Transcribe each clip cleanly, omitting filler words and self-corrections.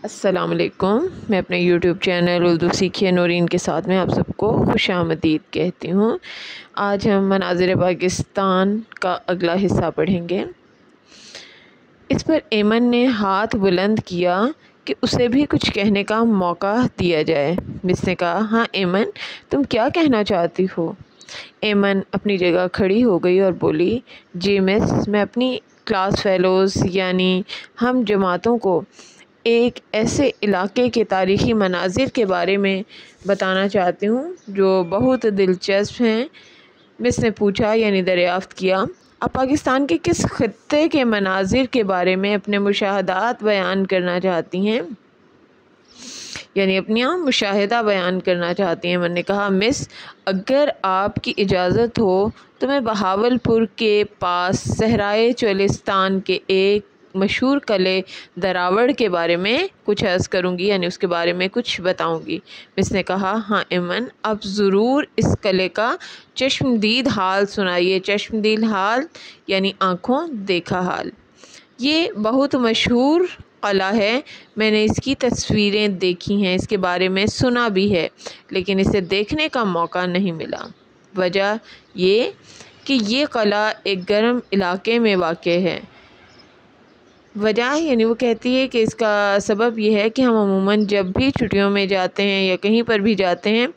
अस्सलामुअलैकुम। मैं अपने यूट्यूब चैनल उर्दू सीखिए नूरीन के साथ में आप सबको खुशामदीद कहती हूँ। आज हम मनाज़िर पाकिस्तान का अगला हिस्सा पढ़ेंगे। इस पर ऐमन ने हाथ बुलंद किया कि उसे भी कुछ कहने का मौका दिया जाए। मिस ने कहा, हाँ ऐमन, तुम क्या कहना चाहती हो? ऐमन अपनी जगह खड़ी हो गई और बोली, जी मिस, मैं अपनी क्लास फ़ेलोज़ यानी हम जमातों को एक ऐसे इलाके के तारीख़ी मनाज़िर के बारे में बताना चाहती हूँ जो बहुत दिलचस्प हैं। मिस ने पूछा यानी दरियाफ़्त किया, आप पाकिस्तान के किस ख़ित्ते के मनाज़िर के बारे में अपने मुशाहदात बयान करना चाहती हैं? यानी अपना मुशाहिदा बयान करना चाहती हैं। मैंने कहा, मिस, अगर आपकी इजाज़त हो तो मैं बहावलपुर के पास सहराए चोलिस्तान के एक मशहूर क़िले दरावड़ के बारे में कुछ अर्ज़ करूँगी, यानी उसके बारे में कुछ बताऊँगी। मिस ने कहा, हाँ ऐमन, आप ज़रूर इस क़िले का चश्मदीद हाल सुनाइए। चश्मदीद हाल यानी आँखों देखा हाल। ये बहुत मशहूर क़िला है। मैंने इसकी तस्वीरें देखी हैं, इसके बारे में सुना भी है, लेकिन इसे देखने का मौका नहीं मिला। वजह ये कि ये क़िला एक गर्म इलाके में वाक़े है। वजह यानी वो कहती है कि इसका सबब यह है कि हम अमूमन जब भी छुट्टियों में जाते हैं या कहीं पर भी जाते हैं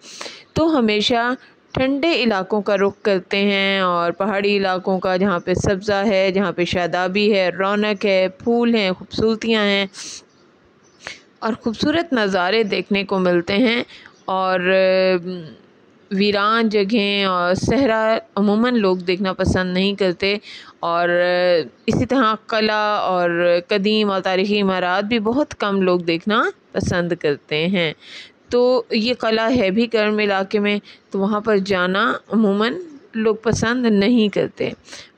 तो हमेशा ठंडे इलाकों का रुख करते हैं और पहाड़ी इलाकों का, जहाँ पे सब्ज़ा है, जहाँ पे शादाबी है, रौनक है, फूल हैं, खूबसूरतियाँ हैं और ख़ूबसूरत नज़ारे देखने को मिलते हैं। और वीरान जगहें और सहरा अमूमन लोग देखना पसंद नहीं करते। और इसी तरह क़िला और कदीम और तारीख़ी इमारत भी बहुत कम लोग देखना पसंद करते हैं। तो ये क़िला है भी गर्म इलाके में, तो वहाँ पर जाना अमूमन लोग पसंद नहीं करते।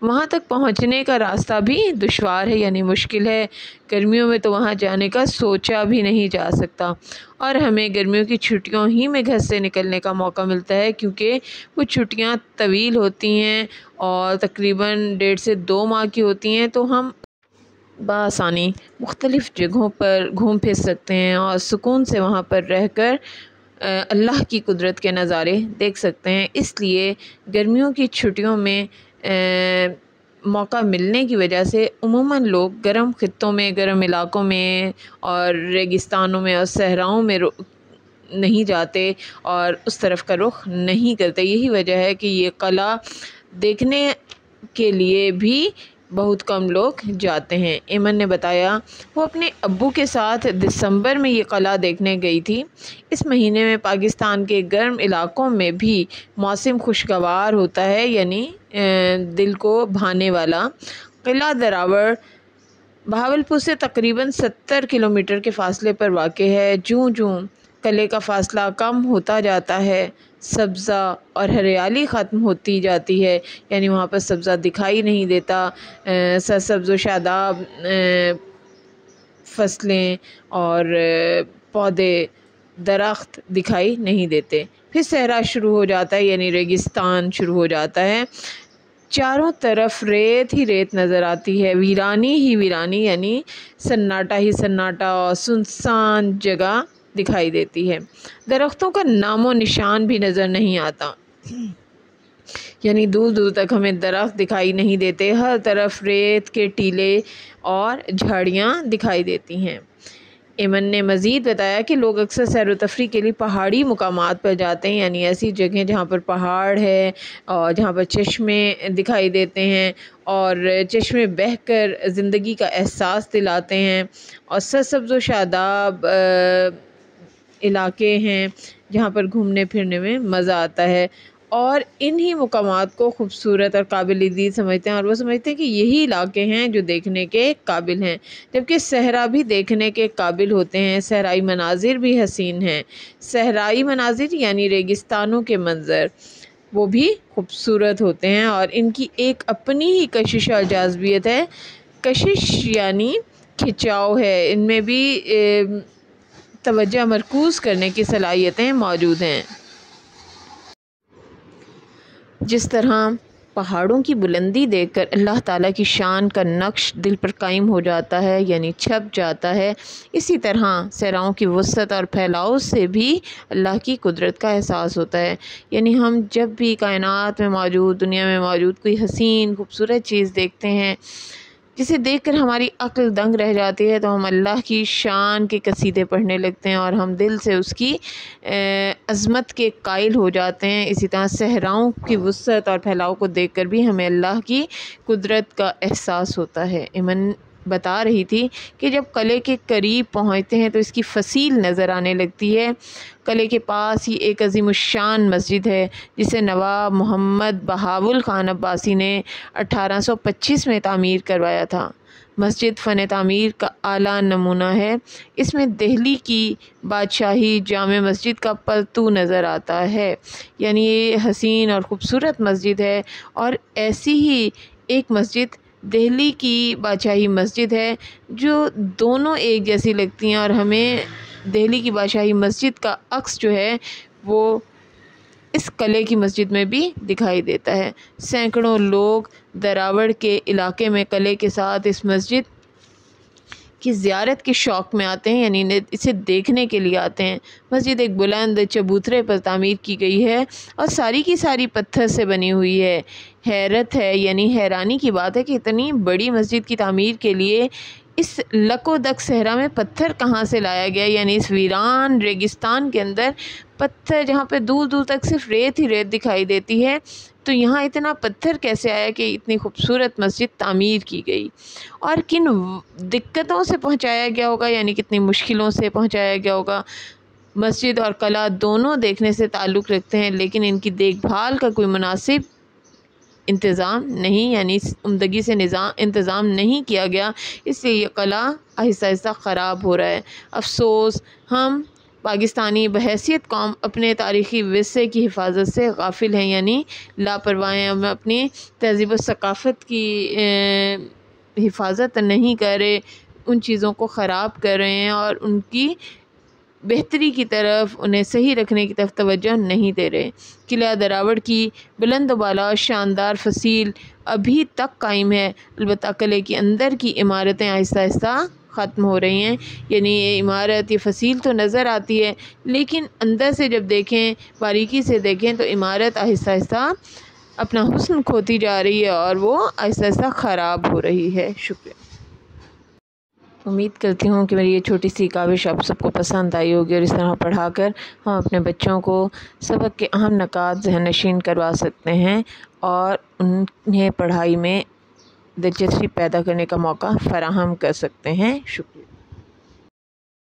वहाँ तक पहुँचने का रास्ता भी दुश्वार है, यानी मुश्किल है। गर्मियों में तो वहाँ जाने का सोचा भी नहीं जा सकता और हमें गर्मियों की छुट्टियों ही में घर से निकलने का मौका मिलता है, क्योंकि वो छुट्टियाँ तवील होती हैं और तकरीबन 1.5 से 2 माह की होती हैं। तो हम बआसानी मुख्तलिफ़ जगहों पर घूम फिर सकते हैं और सुकून से वहाँ पर रहकर अल्लाह की कुदरत के नज़ारे देख सकते हैं। इसलिए गर्मियों की छुट्टियों में मौका मिलने की वजह से उमूमन लोग गर्म ख़ित्तों में, गर्म इलाकों में और रेगिस्तानों में और सहराओं में नहीं जाते और उस तरफ़ का रुख नहीं करते। यही वजह है कि ये क़िला देखने के लिए भी बहुत कम लोग जाते हैं। ऐमन ने बताया, वो अपने अब्बू के साथ दिसंबर में ये क़िला देखने गई थी। इस महीने में पाकिस्तान के गर्म इलाकों में भी मौसम खुशगवार होता है, यानी दिल को भाने वाला। क़िला दरावड़ बहावलपुर से तकरीबन 70 किलोमीटर के फ़ासले पर वाक़े है। जूँ-जूँ क़िले का फ़ासला कम होता जाता है, सब्ज़ा और हरियाली ख़त्म होती जाती है, यानी वहाँ पर सब्ज़ा दिखाई नहीं देता। सरसब्ज़ व शादाब फसलें और पौधे, दरख्त दिखाई नहीं देते। फिर सहरा शुरू हो जाता है, यानी रेगिस्तान शुरू हो जाता है। चारों तरफ रेत ही रेत नज़र आती है, वीरानी ही वीरानी, यानी सन्नाटा ही सन्नाटा और सुनसान जगह दिखाई देती है। दरख्तों का नामो निशान भी नज़र नहीं आता, यानी दूर दूर तक हमें दरख्त दिखाई नहीं देते। हर तरफ रेत के टीले और झाड़ियाँ दिखाई देती हैं। ऐमन ने मज़ीद बताया कि लोग अक्सर सैर व तफरीह के लिए पहाड़ी मुकामात पर जाते हैं, यानी ऐसी जगह जहाँ पर पहाड़ है और जहाँ पर चश्मे दिखाई देते हैं और चश्मे बहकर ज़िंदगी का एहसास दिलाते हैं और सरसब्ज़ व शादाब इलाके हैं जहाँ पर घूमने फिरने में मज़ा आता है। और इन्हीं मुकामात को खूबसूरत और काबिल दीद समझते हैं और वो समझते हैं कि यही इलाके हैं जो देखने के काबिल हैं, जबकि सहरा भी देखने के काबिल होते हैं। सहराई मनाजिर भी हसीन हैं। सहराई मनाजिर यानी रेगिस्तानों के मंज़र, वो भी खूबसूरत होते हैं और इनकी एक अपनी ही कशिश और जाज़बियत है। कशिश यानी खिंचाव है, इनमें भी तवज्जो मरकूज़ करने की सलाहियतें मौजूद हैं। जिस तरह पहाड़ों की बुलंदी देखकर अल्लाह ताला की शान का नक्श दिल पर कायम हो जाता है, यानी छप जाता है। इसी तरह सहराओं की वसअत और फैलाव से भी अल्लाह की कुदरत का एहसास होता है। यानी हम जब भी कायनात में मौजूद, दुनिया में मौजूद कोई हसीन खूबसूरत चीज़ देखते हैं जिसे देखकर हमारी अक्ल दंग रह जाती है, तो हम अल्लाह की शान के कसीदे पढ़ने लगते हैं और हम दिल से उसकी अज़मत के कायल हो जाते हैं। इसी तरह सहराओं की वसअत और फैलाव को देखकर भी हमें अल्लाह की कुदरत का एहसास होता है। इमन बता रही थी कि जब कले के करीब पहुँचते हैं तो इसकी फसील नज़र आने लगती है। कले के पास ही एक अज़ीमुश्शान मस्जिद है जिसे नवाब मोहम्मद बहाउल खान अब्बासी ने 1825 में तामीर करवाया था। मस्जिद फ़न तामीर का आला नमूना है। इसमें दिल्ली की बादशाही जामे मस्जिद का पलतू नज़र आता है। यानी ये हसीन और ख़ूबसूरत मस्जिद है। और ऐसी ही एक मस्जिद दिल्ली की बादशाही मस्जिद है जो दोनों एक जैसी लगती हैं और हमें दिल्ली की बादशाही मस्जिद का अक्स जो है वो इस कले की मस्जिद में भी दिखाई देता है। सैकड़ों लोग दरावड़ के इलाके में कले के साथ इस मस्जिद की ज़ियारत के शौक़ में आते हैं, यानी इसे देखने के लिए आते हैं। मस्जिद एक बुलंद चबूतरे पर तामीर की गई है और सारी की सारी पत्थर से बनी हुई है। हैरत है, यानी हैरानी की बात है कि इतनी बड़ी मस्जिद की तामीर के लिए इस लकोदक सहरा में पत्थर कहाँ से लाया गया। यानी इस वीरान रेगिस्तान के अंदर पत्थर, जहाँ पे दूर दूर तक सिर्फ रेत ही रेत दिखाई देती है, तो यहाँ इतना पत्थर कैसे आया कि इतनी खूबसूरत मस्जिद तामीर की गई। और किन दिक्कतों से पहुँचाया गया होगा, यानी कितनी मुश्किलों से पहुँचाया गया होगा। मस्जिद और कला दोनों देखने से ताल्लुक़ रखते हैं, लेकिन इनकी देखभाल का कोई मुनासिब इंतज़ाम नहीं, यानी उम्दगी से इंतज़ाम नहीं किया गया, इसलिए ये कला आहिस्ता आहिस्ता ख़राब हो रहा है। अफ़सोस हम पाकिस्तानी बहैसियत कौम अपने तारीख़ी विरसे की हिफाजत से गाफिल हैं, यानी लापरवाह हैं। हम अपनी तहज़ीब व सकाफ़त की हिफाजत नहीं कर रहे, उन चीज़ों को ख़राब कर रहे हैं और उनकी बेहतरी की तरफ, उन्हें सही रखने की तरफ तवज्जो नहीं दे रहे। किला दरावड़ की बुलंद बाला शानदार फसील अभी तक कायम है, अलबत्ता किले के अंदर की इमारतें आहिस्ता आहिस्ता ख़त्म हो रही हैं। यानी ये इमारत, ये फसील तो नज़र आती है, लेकिन अंदर से जब देखें, बारीकी से देखें, तो इमारत आहिस्ता आहिस्ता अपना हुस्न खोती जा रही है और वो आहिस्ता आहिस्ता ख़राब हो रही है। शुक्रिया। उम्मीद करती हूँ कि मेरी ये छोटी सी काविश आप सबको पसंद आई होगी और इस तरह पढ़ाकर हम अपने बच्चों को सबक के अहम नुकात ज़हन नशीन करवा सकते हैं और उन्हें पढ़ाई में दिलचस्पी पैदा करने का मौका फ़राहम कर सकते हैं। शुक्रिया।